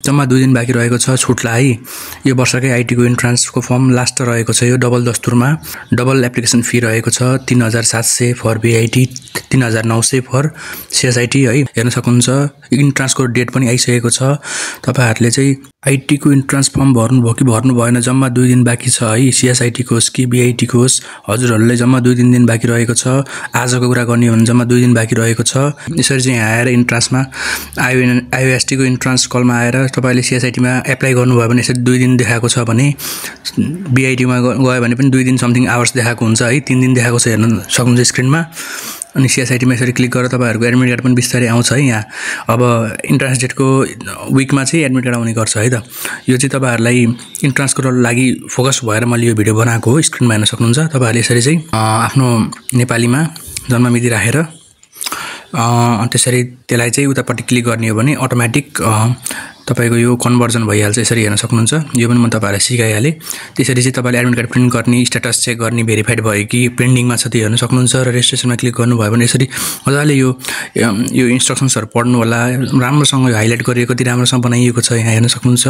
जम्मा 2 दिन बाँकी रहेको छ छुटलाई है। यो वर्षकै आईटीको इन्ट्रान्सको फर्म लास्ट रहेको छ। यो डबल दस्तुरमा डबल एप्लिकेसन फी रहेको छ 3700 फर बीआईटी, 3900 फर सीएसआईटी है। हेर्न सक्नुहुन्छ इन्ट्रान्सको डेट पनि आइसकेको छ। तपाईहरुले चाहिँ आईटीको इन्ट्रान्स फर्म भर्नुभयो कि भर्नु भएन, जम्मा 2 दिन बाँकी छ है। सीएसआईटी कोस कि बीआईटी कोस हजुरहरुले जम्मा 2 दिन बाँकी रहेको छ। आजको कुरा गर्ने हो भने जम्मा 2 दिन बाँकी रहेको छ। यसरी चाहिँ आएर इन्ट्रान्समा आईओएसटीको इन्ट्रान्स कलमा आएर तपाईले सीएसआईटीमा एप्लाई गर्नुभयो भने यसरी 2 दिन देखाएको छ भने बीआईटीमा गयो भने पनि 2 दिन समथिङ आवर्स देखाएको हुन्छ है। 3 दिन देखाएको छ हेर्न सक्नुहुन्छ स्क्रिनमा। अनि सीएसआईटीमा यसरी क्लिक गरेर तपाईहरुको एडमिट कार्ड पनि बिस्तारै आउँछ है। यहाँ अब इन्ट्रान्स डेटको विकमा चाहिँ एडमिट कार्ड आउने गर्छ है त। यो चाहिँ तपाईहरुलाई इन्ट्रान्सको लागि फोकस भएर मैले यो भिडियो बनाएको हो। स्क्रिनमा हेर्न सक्नुहुन्छ। तपाईहरुले यसरी चाहिँ आफ्नो नेपालीमा जन्ममिति राखेर त्यसरी त्यसलाई चाहिँ उतापट्टि क्लिक गर्ने हो भने अटोमेटिक तपाईको यो कन्भर्जन भइहाल्छ। यसरी हेर्न सक्नुहुन्छ। यो पनि म तपाईहरुलाई सिकाइहाले। त्यसरी चाहिँ तपाईले एडमिट कार्ड प्रिन्ट गर्ने, स्ट्याटस चेक गर्ने, भेरिफाइड भयो कि पेन्डिङमा छ त्यो हेर्न सक्नुहुन्छ। र रेजिस्ट्रेसनमा क्लिक गर्नुभयो भने यसरी मजाले यो इन्स्ट्रक्सन्सहरु पढ्नु होला। राम्रोसँग हाइलाइट गरिएको, कति राम्रोसँग बनाइएको छ यहाँ हेर्न सक्नुहुन्छ।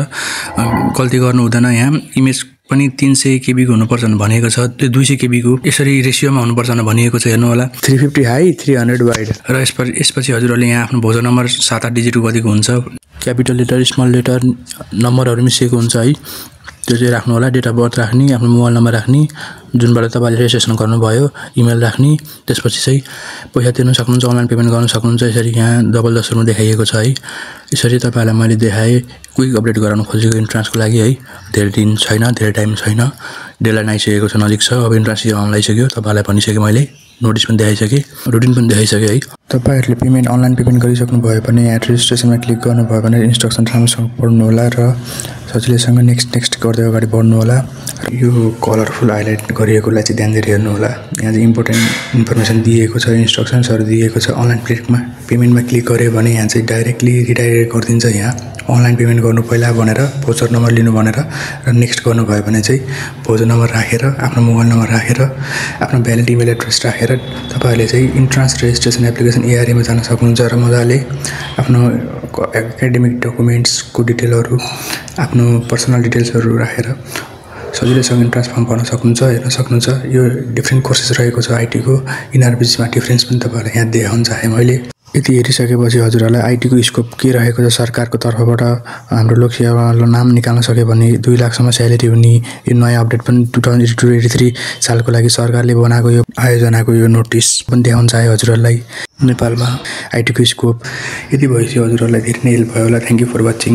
गल्ती गर्नु हुँदैन। यहाँ इमेज पनि 300 केबीको हुनुपर्छ भनेको छ। त्यो 200 केबीको यसरी रेशियोमा हुनुपर्छ भनिएको छ हेर्नु होला। 350 हाई 300 वाइड। र यसपछि हजुरहरुले यहाँ आफ्नो भोजन नम्बर 7-8 डिजिटको कतिको हुन्छ, क्यापिटल लेटर, स्मल लेटर, नम्बरहरु मिसिएको हुन्छ है। त्यो चाहिँ राख्नु होला। डेट अफ बर्थ राख्ने, आफ्नो मोबाइल नम्बर राख्ने, जुनबाट तपाईले रेजिस्ट्रेसन गर्नुभयो, इमेल राख्ने। त्यसपछि चाहिँ पैसा तिर्न सक्नुहुन्छ, अनलाइन पेमेन्ट गर्न सक्नुहुन्छ। यसरी यहाँ डबल दस्तुरमा देखाइएको छ है। यसरी तपाईलाई मैले देखाए क्विक अपडेट गराउन खोजेको इन्ट्रान्सको लागि है। धेरै दिन छैन, धेरै टाइम छैन, डेडलाइन आइसकेको छ, नजिक छ। अब इन्ट्रान्स आउन लागिसक्यो। तपाईलाई भनिसके मैले, नोटिस पनि देखाइसके, रुटिन पनि देखाइसके है। तपाईहरुले पेमेन्ट अनलाइन पेमेन्ट गरिसक्नु भयो भने यहाँ रेजिस्ट्रेसनमा क्लिक गर्नुभयो भने इन्स्ट्रक्सन राम्रोसँग पढ्नु होला र सजिलैसँग नेक्स्ट गर्दै अगाडि बढ्नु होला। यो कलरफुल हाइलाइट गरिएकोलाई चाहिँ ध्यान दिएर हेर्नु होला। यहाँ चाहिँ इम्पोर्टेन्ट इन्फर्मेसन दिएको छ, इन्स्ट्रक्सन्सहरु दिएको छ। अनलाइन पेमेन्टमा क्लिक गर्यो भने यहाँ चाहिँ डाइरेक्टली रिडाइरेक्ट गरिदिन्छ। यहाँ अनलाइन पेमेन्ट गर्नु पहिला भनेर भोचर नम्बर लिनु भनेर र नेक्स्ट गर्नुभयो भने चाहिँ भोजन नम्बर राखेर, आफ्नो मोबाइल नम्बर राखेर, आफ्नो भ्यालिड इमेल एड्रेस राखेर तपाईहरुले चाहिँ इन्ट्रान्स रेजिस्ट्रेसन एप्लिकेसन एआरएमा जान सक्नुहुन्छ र मजाले आफ्नो एकाडेमिक डकुमेन्ट्सको डिटेलहरु, आफ्नो पर्सनल डिटेल्सहरु राखेर सजिलैसँग इन्ट्रान्स फर्म भर्न सक्नुहुन्छ। हेर्न सक्नुहुन्छ यो डिफ्रेन्ट कोर्सेस रहेको छ आईटीको। यिनीहरु बीचमा डिफरेन्स पनि तपाईहरुलाई यहाँ देखाउन चाहे मैले। यति हेरिसकेपछि हजुरहरुलाई आईटीको स्कोप के रहेको छ, सरकारको तर्फबाट हाम्रो लोकसेवामा नाम निकाल्न सक्यो भने 2 लाखसम्म स्यालेरी हुने यो नयाँ अपडेट पनि 2022-23 सालको लागि सरकारले बनाएको यो आयोजनाको यो नोटिस पनि देखाउन चाहे हजुरहरुलाई। नेपालमा आईटीको स्कोप यति भएपछि हजुरहरुलाई धेरै नै हेल्प भयो होला। Thank you for watching.